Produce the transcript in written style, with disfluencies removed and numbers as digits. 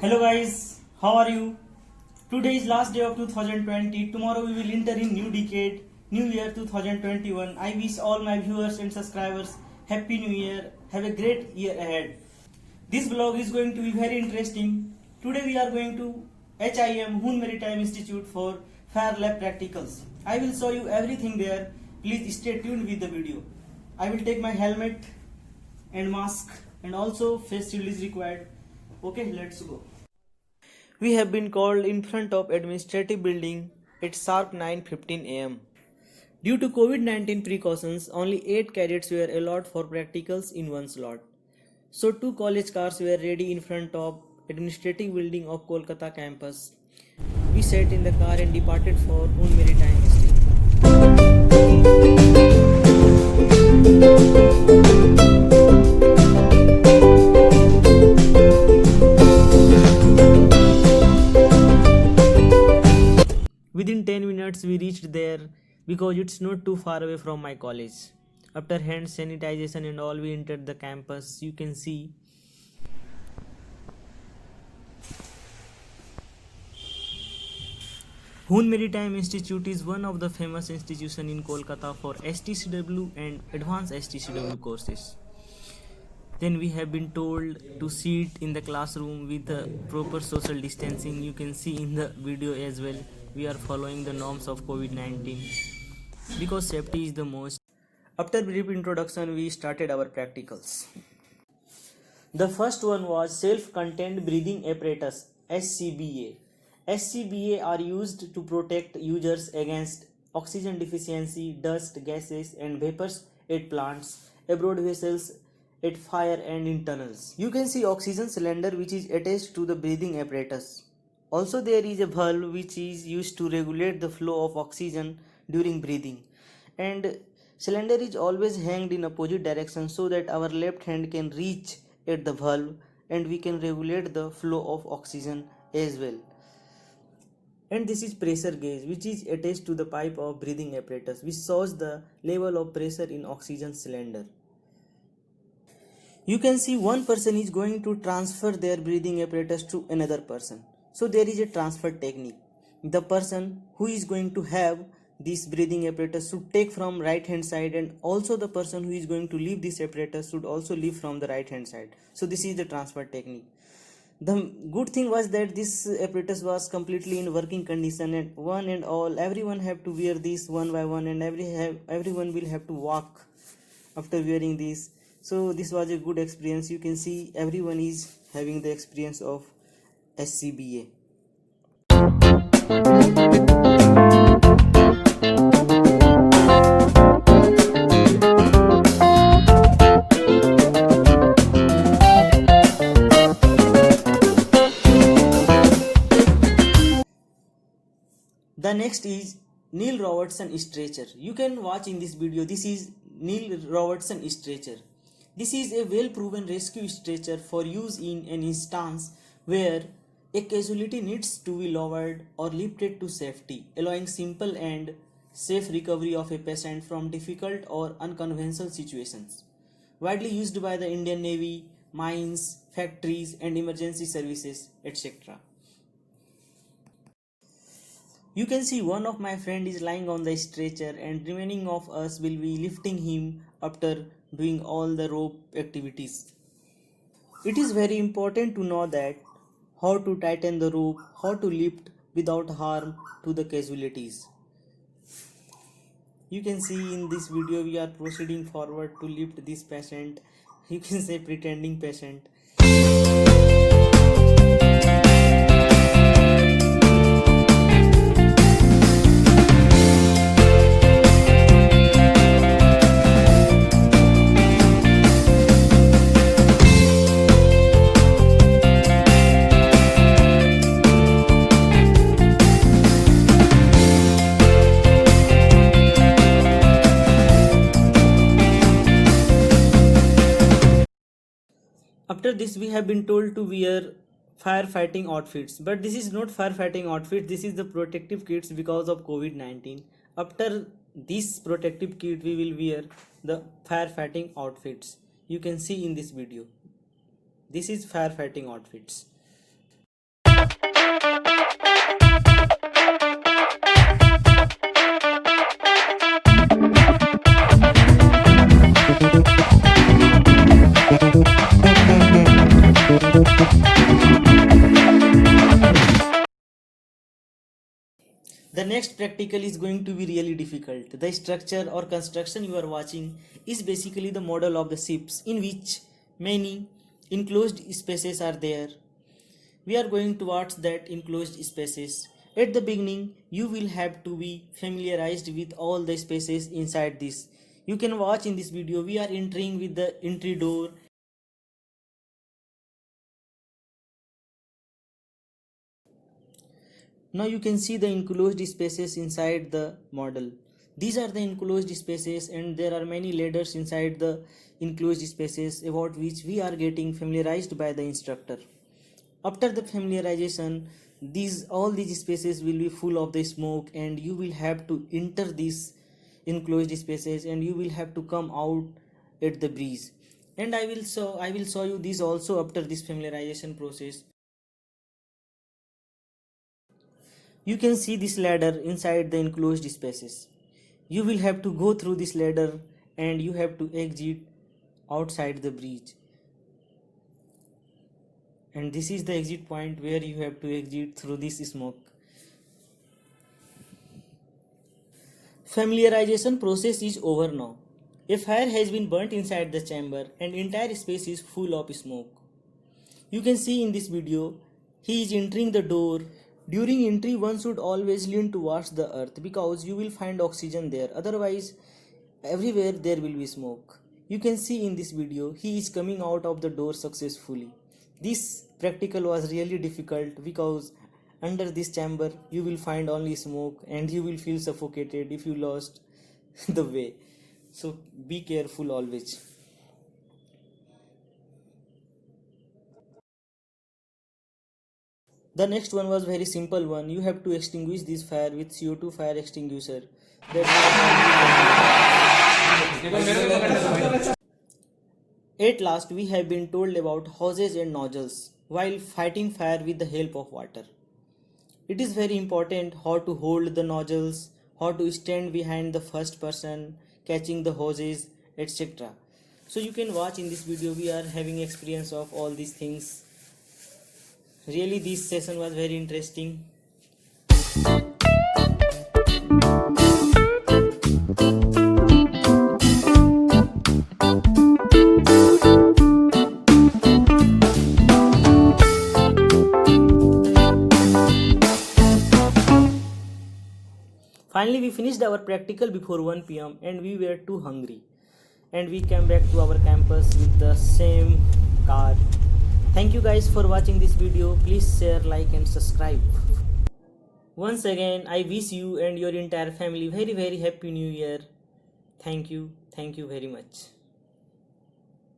Hello guys, how are you? Today is last day of 2020. Tomorrow we will enter in new decade, new year 2021. I wish all my viewers and subscribers happy new year. Have a great year ahead. This vlog is going to be very interesting. Today we are going to HIM Hoon Maritime Institute for Fire Lab Practicals. I will show you everything there. Please stay tuned with the video. I will take my helmet and mask and also face shield is required. Okay, let's go. We have been called in front of administrative building at sharp 9:15 am. Due to COVID-19 precautions, only 8 cadets were allowed for practicals in one slot. So 2 college cars were ready in front of administrative building of Kolkata campus. We sat in the car and departed for Hoon Maritime Institute. Within 10 minutes we reached there because it's not too far away from my college. After hand sanitization and all, we entered the campus. You can see Hoon Maritime Institute is one of the famous institutions in Kolkata for STCW and advanced STCW courses. Then we have been told to sit in the classroom with the proper social distancing. You can see in the video as well. We are following the norms of COVID-19 because safety is the most. After brief introduction, we started our practicals. The first one was self-contained breathing apparatus, SCBA. SCBA are used to protect users against oxygen deficiency, dust, gases and vapors at plants, abroad vessels, at fire and in tunnels. You can see oxygen cylinder which is attached to the breathing apparatus. Also there is a valve which is used to regulate the flow of oxygen during breathing, and cylinder is always hanged in opposite direction so that our left hand can reach at the valve and we can regulate the flow of oxygen as well. And this is pressure gauge which is attached to the pipe of breathing apparatus which shows the level of pressure in oxygen cylinder. You can see one person is going to transfer their breathing apparatus to another person. So there is a transfer technique. The person who is going to have this breathing apparatus should take from right hand side, and also the person who is going to leave this apparatus should also leave from the right hand side. So this is the transfer technique. The good thing was that this apparatus was completely in working condition, and one and all everyone have to wear this one by one, and everyone will have to walk after wearing this. So this was a good experience. You can see everyone is having the experience of SCBA. The next is Neil Robertson stretcher. You can watch in this video. This is Neil Robertson stretcher. This is a well-proven rescue stretcher for use in an instance where a casualty needs to be lowered or lifted to safety, allowing simple and safe recovery of a patient from difficult or unconventional situations. Widely used by the Indian Navy, mines, factories and emergency services, etc. You can see one of my friend is lying on the stretcher and remaining of us will be lifting him after doing all the rope activities. It is very important to know that how to tighten the rope, how to lift without harm to the casualties. You can see in this video we are proceeding forward to lift this patient. You can say pretending patient. After this we have been told to wear firefighting outfits, but this is not firefighting outfit, this is the protective kits because of COVID-19. After this protective kit we will wear the firefighting outfits. You can see in this video. This is firefighting outfits. next practical is going to be really difficult. The structure or construction you are watching is basically the model of the ships in which many enclosed spaces are there. We are going towards that enclosed spaces. At the beginning, you will have to be familiarized with all the spaces inside this. You can watch in this video, we are entering with the entry door. Now you can see the enclosed spaces inside the model. These are the enclosed spaces and there are many ladders inside the enclosed spaces about which we are getting familiarized by the instructor. After the familiarization, all these spaces will be full of the smoke and you will have to enter these enclosed spaces and you will have to come out at the breeze. And I will show you this also after this familiarization process. You can see this ladder inside the enclosed spaces. You will have to go through this ladder and you have to exit outside the bridge. And this is the exit point where you have to exit through this smoke. Familiarization process is over now. A fire has been burnt inside the chamber and entire space is full of smoke. You can see in this video, he is entering the door. During entry, one should always lean towards the earth because you will find oxygen there. Otherwise, everywhere there will be smoke. You can see in this video, he is coming out of the door successfully. This practical was really difficult because under this chamber you will find only smoke and you will feel suffocated if you lost the way. So be careful always. The next one was very simple one. You have to extinguish this fire with CO2 fire extinguisher. At last, we have been told about hoses and nozzles while fighting fire with the help of water. It is very important how to hold the nozzles, how to stand behind the first person, catching the hoses, etc. So you can watch in this video, we are having experience of all these things. Really, this session was very interesting. Finally, we finished our practical before 1 p.m. and we were too hungry. And we came back to our campus with the same car. Thank you guys for watching this video. Please share, like and subscribe. Once again, I wish you and your entire family very happy new year. Thank you very much.